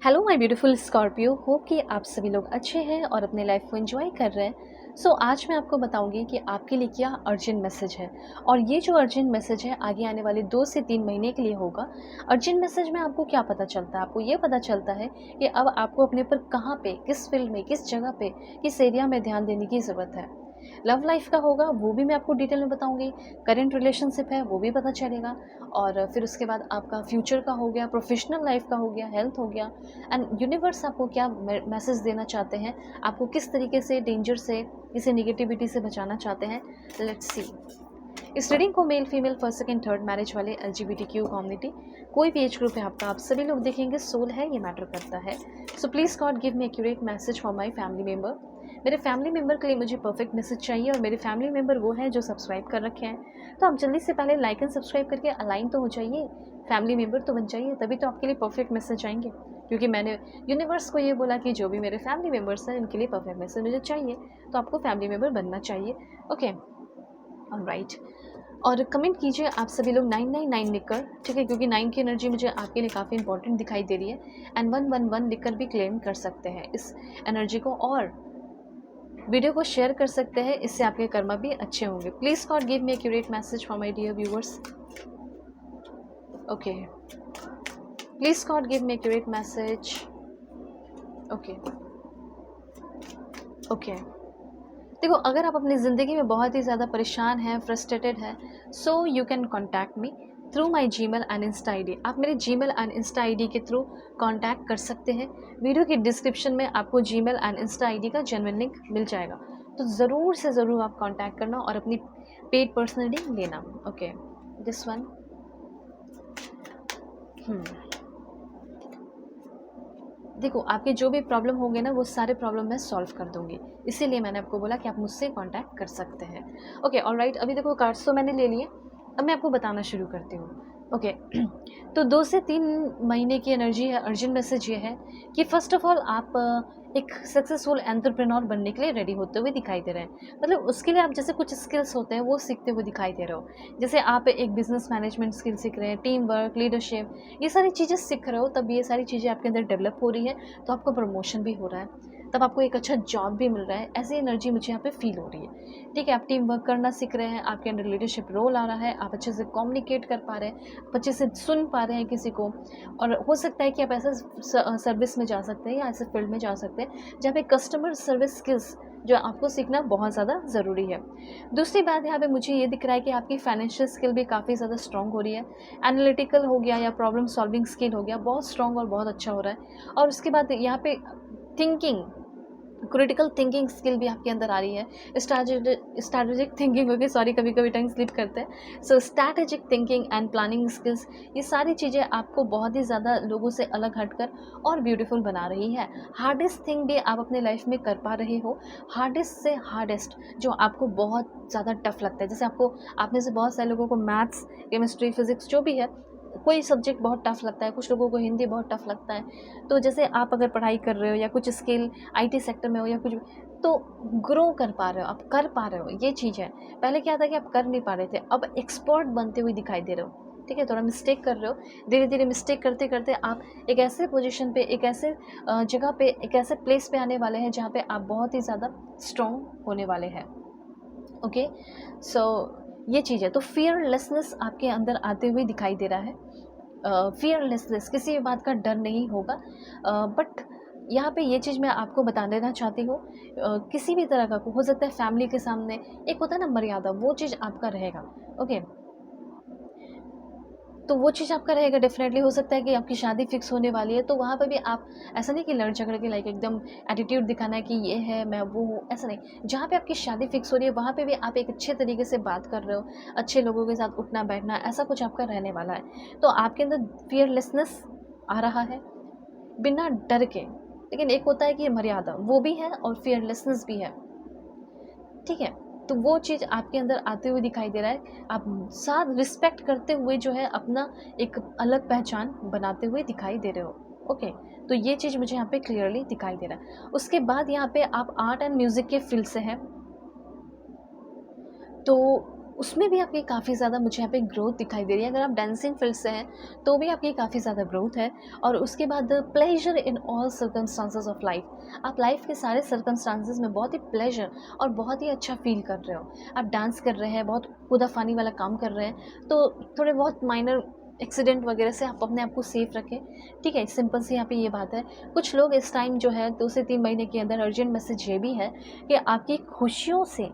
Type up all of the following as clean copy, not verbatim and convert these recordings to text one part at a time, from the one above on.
Hello my beautiful Scorpio, hope कि आप सभी लोग अच्छे हैं और अपने लाइफ को एंजॉय कर रहे हैं। आज मैं आपको बताऊंगी कि आपके लिए क्या अर्जेंट मैसेज है। और ये जो अर्जेंट मैसेज है आगे आने वाले 2 से 3 महीने के लिए होगा। अर्जेंट मैसेज में आपको क्या पता चलता है? आपको ये पता चलता है कि अब आपको अपने पर कहाँ पे, किस फील्ड में, किस जगह पे, किस एरिया में ध्यान देने की ज़रूरत है। लव लाइफ का होगा वो भी मैं आपको डिटेल में बताऊंगी। करेंट रिलेशनशिप है वो भी पता चलेगा। और फिर उसके बाद आपका फ्यूचर का हो गया, प्रोफेशनल लाइफ का हो गया, हेल्थ हो गया। एंड यूनिवर्स आपको क्या मैसेज देना चाहते हैं, आपको किस तरीके से डेंजर से, किसी निगेटिविटी से बचाना चाहते हैं। Let's see. इस रीडिंग को male female first second third marriage वाले LGBTQ कम्युनिटी, कोई भी एज ग्रुप है आपका, आप सभी लोग देखेंगे, सोल है ये मैटर करता है। So please God give me accurate message for my family member. मेरे फैमिली मेम्बर के लिए मुझे परफेक्ट मैसेज चाहिए और मेरे फैमिली मेम्बर वो हैं जो सब्सक्राइब कर रखे हैं। तो आप जल्दी से पहले लाइक एंड सब्सक्राइब करके अलाइन तो हो जाइए, फैमिली मेम्बर तो बन जाइए, तभी तो आपके लिए परफेक्ट मैसेज आएंगे। क्योंकि मैंने यूनिवर्स को ये बोला कि जो भी मेरे फैमिली मेम्बर्स हैं इनके लिए परफेक्ट मैसेज मुझे चाहिए, तो आपको फैमिली मेम्बर बनना चाहिए। Okay, alright. और कमेंट कीजिए आप सभी लोग 999 लिखकर, ठीक है, क्योंकि 9 की एनर्जी मुझे आपके लिए काफ़ी इंपॉर्टेंट दिखाई दे रही है। एंड 111 लिखकर भी क्लेम कर सकते हैं इस एनर्जी को, और वीडियो को शेयर कर सकते हैं, इससे आपके कर्मा भी अच्छे होंगे। Please God give me accurate message for my dear viewers. Okay, please God give me accurate message. Okay okay, देखो, अगर आप अपनी ज़िंदगी में बहुत ही ज़्यादा परेशान हैं, फ्रस्ट्रेटेड हैं, so you can contact me through my Gmail and Insta ID। आप मेरे जीमेल एंड इंस्टा ID के थ्रू कॉन्टैक्ट कर सकते हैं। वीडियो की डिस्क्रिप्शन में आपको जीमेल एंड इंस्टा ID का जेन्युइन लिंक मिल जाएगा, तो ज़रूर से ज़रूर आप कॉन्टैक्ट करना और अपनी पेड पर्सनल रीडिंग लेना। Okay, this one. देखो, आपके जो भी प्रॉब्लम होंगे ना वो सारे प्रॉब्लम मैं सॉल्व कर दूंगी, इसीलिए मैंने आपको बोला कि आप मुझसे कांटेक्ट कर सकते हैं। Okay, alright. अभी देखो, कार्ड्स तो मैंने ले लिए, अब मैं आपको बताना शुरू करती हूँ। ओके, तो 2 से 3 महीने की एनर्जी है। अर्जेंट मैसेज ये है कि फर्स्ट ऑफ ऑल आप एक सक्सेसफुल एंटरप्रेन्योर बनने के लिए रेडी होते हुए दिखाई दे रहे हैं। मतलब उसके लिए आप जैसे कुछ स्किल्स होते हैं वो सीखते हुए दिखाई दे रहे हो। जैसे आप एक बिजनेस मैनेजमेंट स्किल सीख रहे हैं, टीम वर्क, लीडरशिप, ये सारी चीज़ें सीख रहे हो, तब ये सारी चीज़ें आपके अंदर डेवलप हो रही है, तो आपका प्रमोशन भी हो रहा है, तब आपको एक अच्छा जॉब भी मिल रहा है। ऐसी एनर्जी मुझे यहाँ पे फील हो रही है। ठीक है, आप टीम वर्क करना सीख रहे हैं, आपके अंदर लीडरशिप रोल आ रहा है, आप अच्छे से कम्युनिकेट कर पा रहे हैं, आप अच्छे से सुन पा रहे हैं किसी को। और हो सकता है कि आप ऐसा सर्विस में जा सकते हैं या ऐसे फील्ड में जा सकते हैं जहाँ पे कस्टमर सर्विस स्किल्स जो आपको सीखना बहुत ज़्यादा ज़रूरी है। दूसरी बात, यहाँ पे मुझे ये दिख रहा है कि आपकी फाइनेंशियल स्किल भी काफ़ी ज़्यादा स्ट्रॉन्ग हो रही है। एनालिटिकल हो गया या प्रॉब्लम सॉल्विंग स्किल हो गया, बहुत स्ट्रॉन्ग और बहुत अच्छा हो रहा है। और उसके बाद यहाँ पे थिंकिंग, क्रिटिकल थिंकिंग स्किल भी आपके अंदर आ रही है। स्ट्रैटेजिक थिंकिंग होगी, सॉरी, कभी कभी टंग स्लिप करते हैं। So strategic thinking and planning skills, ये सारी चीज़ें आपको बहुत ही ज़्यादा लोगों से अलग हटकर और ब्यूटीफुल बना रही है। हार्डेस्ट थिंग भी आप अपने लाइफ में कर पा रहे हो। हार्डेस्ट से हार्डेस्ट जो आपको बहुत ज़्यादा टफ लगता है, जैसे आपको, आप में से बहुत सारे लोगों को मैथ्स, केमिस्ट्री, फिजिक्स जो भी है, कोई सब्जेक्ट बहुत टफ लगता है, कुछ लोगों को हिंदी बहुत टफ लगता है। तो जैसे आप अगर पढ़ाई कर रहे हो या कुछ स्किल IT सेक्टर में हो या कुछ, तो ग्रो कर पा रहे हो, आप कर पा रहे हो, ये चीज़ है। पहले क्या था कि आप कर नहीं पा रहे थे, अब एक्सपर्ट बनते हुए दिखाई दे रहे हो। ठीक है, थोड़ा मिस्टेक कर रहे हो, धीरे धीरे मिस्टेक करते करते आप एक ऐसे पोजीशन पे, एक ऐसे जगह पे, एक ऐसे प्लेस पे आने वाले हैं जहाँ पे आप बहुत ही ज़्यादा स्ट्रॉन्ग होने वाले हैं। ओके, सो ये चीज़ है। तो फियरलेसनेस आपके अंदर आते हुए दिखाई दे रहा है। फियरलेसनेस, किसी भी बात का डर नहीं होगा। बट यहाँ पे ये चीज़ मैं आपको बता देना चाहती हूँ, किसी भी तरह का हो सकता है, फैमिली के सामने एक होता है ना मर्यादा, वो चीज़ आपका रहेगा। ओके, तो वो चीज़ आपका रहेगा डेफिनेटली। हो सकता है कि आपकी शादी फिक्स होने वाली है, तो वहाँ पे भी आप ऐसा नहीं कि लड़ झगड़ के लाइक एकदम एटीट्यूड दिखाना है कि ये है मैं वो हूँ, ऐसा नहीं। जहाँ पे आपकी शादी फिक्स हो रही है वहाँ पे भी आप एक अच्छे तरीके से बात कर रहे हो, अच्छे लोगों के साथ उठना बैठना, ऐसा कुछ आपका रहने वाला है। तो आपके अंदर फियरलेसनेस आ रहा है, बिना डर के। लेकिन एक होता है कि मर्यादा, वो भी है और फियरलेसनेस भी है। ठीक है, तो वो चीज़ आपके अंदर आते हुए दिखाई दे रहा है। आप साथ रिस्पेक्ट करते हुए जो है अपना एक अलग पहचान बनाते हुए दिखाई दे रहे हो। ओके, तो ये चीज़ मुझे यहाँ पे क्लियरली दिखाई दे रहा है। उसके बाद यहाँ पे आप आर्ट एंड म्यूज़िक के फील्ड से हैं, तो उसमें भी आपकी काफ़ी ज़्यादा मुझे यहाँ पे ग्रोथ दिखाई दे रही है। अगर आप डांसिंग फील्ड से हैं, तो भी आपकी काफ़ी ज़्यादा ग्रोथ है। और उसके बाद pleasure in all circumstances of life. आप लाइफ़ के सारे सर्कमस्टांसेस में बहुत ही प्लेज़र और बहुत ही अच्छा फ़ील कर रहे हो। आप डांस कर रहे हैं, बहुत कूदा-फानी वाला काम कर रहे हैं, तो थोड़े बहुत माइनर एक्सीडेंट वगैरह से आप अपने आप को सेफ रखें, ठीक है? सिंपल सी यहाँ पे ये बात है। कुछ लोग इस टाइम जो है 2 से 3 महीने के अंदर अर्जेंट मैसेज ये भी है कि आपकी खुशियों से,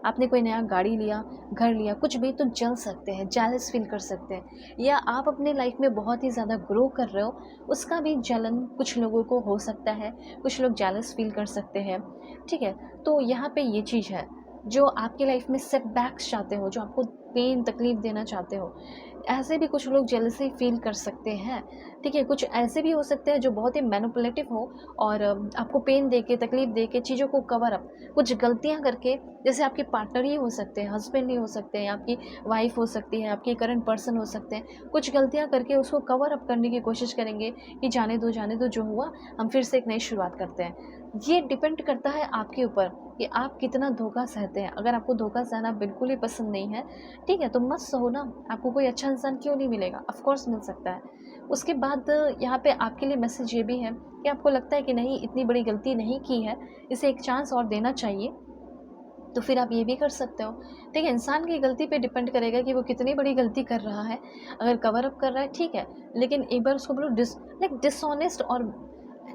आपने कोई नया गाड़ी लिया, घर लिया, कुछ भी, तो जल सकते हैं, जेलस फ़ील कर सकते हैं, या आप अपने लाइफ़ में बहुत ही ज़्यादा ग्रो कर रहे हो, उसका भी जलन कुछ लोगों को हो सकता है, कुछ लोग जेलस फ़ील कर सकते हैं, ठीक है? तो यहाँ पे ये चीज़ है, जो आपकी लाइफ़ में सेटबैक्स चाहते हो, जो आपको पेन, तकलीफ़ देना चाहते हो, ऐसे भी कुछ लोग जेलसी फ़ील कर सकते हैं, ठीक है? कुछ ऐसे भी हो सकते हैं जो बहुत ही मैनिपुलेटिव हो और आपको पेन देके, तकलीफ़ देके, चीज़ों को कवर अप, कुछ गलतियाँ करके, जैसे आपके पार्टनर ही हो सकते हैं, हस्बैंड ही हो सकते हैं, आपकी वाइफ़ हो सकती है, आपके करंट पर्सन हो सकते हैं। कुछ गलतियाँ करके उसको कवर अप करने की कोशिश करेंगे कि जाने दो, जो हुआ, हम फिर से एक नई शुरुआत करते हैं। ये डिपेंड करता है आपके ऊपर कि आप कितना धोखा सहते हैं। अगर आपको धोखा सहना बिल्कुल ही पसंद नहीं है, ठीक है, तो मत सहो ना। आपको कोई अच्छा इंसान क्यों नहीं मिलेगा? ऑफ़ कोर्स मिल सकता है। उसके बाद यहाँ पे आपके लिए मैसेज ये भी है कि आपको लगता है कि नहीं, इतनी बड़ी गलती नहीं की है, इसे एक चांस और देना चाहिए, तो फिर आप ये भी कर सकते हो। ठीक है, इंसान की गलती पे डिपेंड करेगा कि वो कितनी बड़ी गलती कर रहा है। अगर कवर अप कर रहा है, ठीक है, लेकिन एक बार उसको बोलो डिसऑनेस्ट और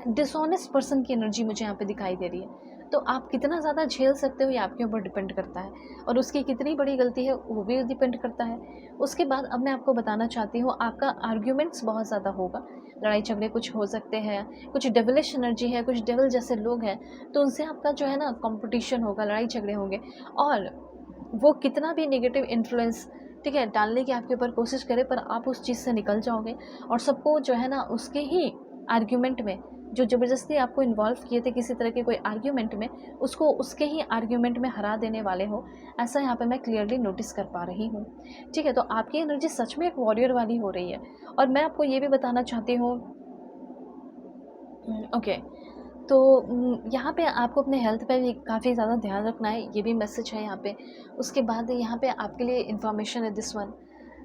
डिसऑनेस्ट पर्सन की एनर्जी मुझे यहाँ पे दिखाई दे रही है। तो आप कितना ज़्यादा झेल सकते हो, ये आपके ऊपर डिपेंड करता है, और उसकी कितनी बड़ी गलती है वो भी डिपेंड करता है। उसके बाद अब मैं आपको बताना चाहती हूँ, आपका आर्ग्यूमेंट्स बहुत ज़्यादा होगा, लड़ाई झगड़े कुछ हो सकते हैं, कुछ डेविलिश एनर्जी है, कुछ डेविल जैसे लोग हैं, तो उनसे आपका जो है ना कॉम्पिटिशन होगा, लड़ाई झगड़े होंगे। और वो कितना भी नेगेटिव इन्फ्लुएंस, ठीक है, डालने की आपके ऊपर कोशिश करे, पर आप उस चीज़ से निकल जाओगे और सबको जो है ना उसके ही आर्ग्यूमेंट में, जो ज़बरदस्ती आपको इन्वॉल्व किए थे किसी तरह के कोई आर्ग्यूमेंट में, उसको उसके ही आर्ग्यूमेंट में हरा देने वाले हो, ऐसा यहाँ पे मैं क्लियरली नोटिस कर पा रही हूँ। ठीक है, तो आपकी एनर्जी सच में एक वॉरियर वाली हो रही है। और मैं आपको ये भी बताना चाहती हूँ, ओके, तो यहाँ पे आपको अपने हेल्थ पे भी काफ़ी ज़्यादा ध्यान रखना है, ये भी मैसेज है यहाँ पे। उसके बाद यहाँ पे आपके लिए इन्फॉर्मेशन है दिस वन।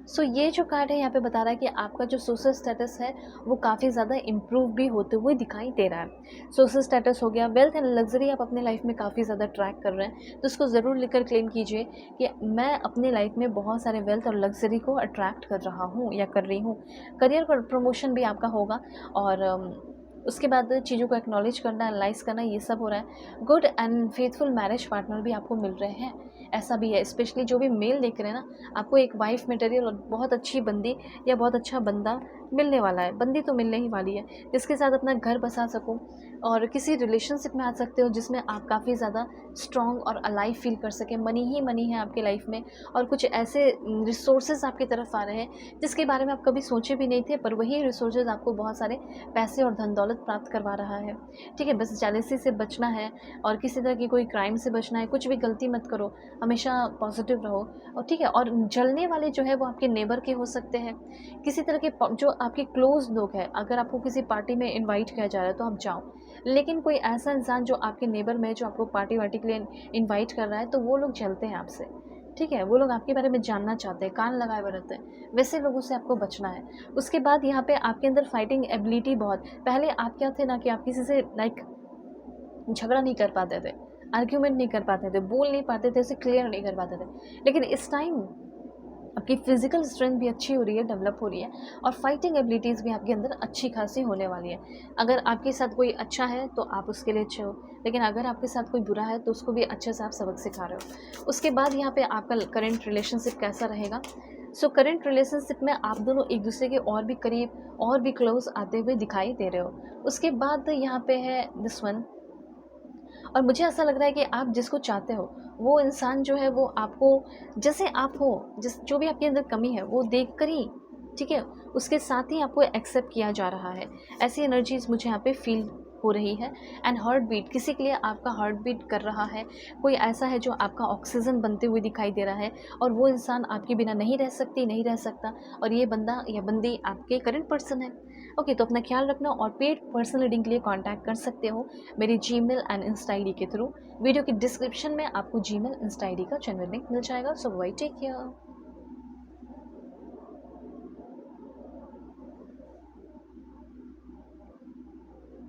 सो ये जो कार्ड है यहाँ पे बता रहा है कि आपका जो सोशल स्टेटस है वो काफ़ी ज़्यादा इम्प्रूव भी होते हुए दिखाई दे रहा है। सोशल स्टेटस हो गया, वेल्थ एंड लग्जरी आप अपने लाइफ में काफ़ी ज़्यादा ट्रैक कर रहे हैं, तो उसको ज़रूर लिखकर क्लेम कीजिए कि मैं अपने लाइफ में बहुत सारे वेल्थ और लग्जरी को अट्रैक्ट कर रहा हूँ या कर रही हूँ। करियर पर प्रमोशन भी आपका होगा, और उसके बाद चीज़ों को एक्नॉलेज करना, एनालाइज़ करना, ये सब हो रहा है। Good and faithful marriage partner भी आपको मिल रहे हैं, ऐसा भी है। स्पेशली जो भी मेल देख रहे हैं ना, आपको एक वाइफ मटेरियल और बहुत अच्छी बंदी या बहुत अच्छा बंदा मिलने वाला है। बंदी तो मिलने ही वाली है, जिसके साथ अपना घर बसा सको, और किसी रिलेशनशिप में आ सकते हो जिसमें आप काफ़ी ज़्यादा स्ट्रॉन्ग और अलाइव फील कर सकें। मनी ही मनी है आपकी लाइफ में, और कुछ ऐसे रिसोर्सेज आपकी तरफ आ रहे हैं जिसके बारे में आप कभी सोचे भी नहीं थे, पर वही रिसोर्सेज आपको बहुत सारे पैसे और धन दौलत प्राप्त करवा रहा है। ठीक है, बस जेलसी से बचना है, और किसी तरह की कोई क्राइम से बचना है। कुछ भी गलती मत करो, हमेशा पॉजिटिव रहो, और ठीक है। और जलने वाले जो है वो आपके नेबर के हो सकते हैं, किसी तरह के जो आपके क्लोज लोग हैं। अगर आपको किसी पार्टी में इनवाइट किया जा रहा है तो आप जाओ, लेकिन कोई ऐसा इंसान जो आपके नेबर में है, जो आपको पार्टी वार्टी के लिए इनवाइट कर रहा है, तो वो लोग जलते हैं आपसे। ठीक है, वो लोग आपके बारे में जानना चाहते हैं, कान लगाए हुए रहते हैं, वैसे लोगों से आपको बचना है। उसके बाद यहाँ पे आपके अंदर फाइटिंग एबिलिटी बहुत, पहले आप क्या थे ना कि आप किसी से झगड़ा नहीं कर पाते थे, आर्ग्यूमेंट नहीं कर पाते थे, बोल नहीं पाते थे, उसे क्लियर नहीं कर पाते थे। लेकिन इस टाइम आपकी फिजिकल स्ट्रेंथ भी अच्छी हो रही है, डेवलप हो रही है, और फाइटिंग एबिलिटीज़ भी आपके अंदर अच्छी खासी होने वाली है। अगर आपके साथ कोई अच्छा है तो आप उसके लिए अच्छे हो, लेकिन अगर आपके साथ कोई बुरा है तो उसको भी अच्छे से आप सबक सिखा रहे हो। उसके बाद यहाँ पे आपका करंट रिलेशनशिप कैसा रहेगा। सो करंट रिलेशनशिप में आप दोनों एक दूसरे के और भी करीब, और भी क्लोज आते हुए दिखाई दे रहे हो। उसके बाद यहाँ पे है दिस वन, और मुझे ऐसा लग रहा है कि आप जिसको चाहते हो, वो इंसान जो है वो आपको जैसे आप हो, जिस जो भी आपके अंदर कमी है वो देखकर ही, ठीक है, उसके साथ ही आपको एक्सेप्ट किया जा रहा है। ऐसी एनर्जीज मुझे यहाँ पे फील हो रही है। एंड हार्ट बीट, किसी के लिए आपका हार्ट बीट कर रहा है, कोई ऐसा है जो आपका ऑक्सीजन बनते हुए दिखाई दे रहा है, और वो इंसान आपके बिना नहीं रह सकती, नहीं रह सकता, और ये बंदा या बंदी आपके करंट पर्सन है। ओके, तो अपना ख्याल रखना और पेड पर्सनल रीडिंग के लिए कॉन्टैक्ट कर सकते हो मेरी जीमेल एंड इंस्टा आईडी के थ्रू। वीडियो की डिस्क्रिप्शन में आपको जीमेल इंस्टा आईडी का जेन्युइन लिंक मिल जाएगा। सो बाय, टेक केयर।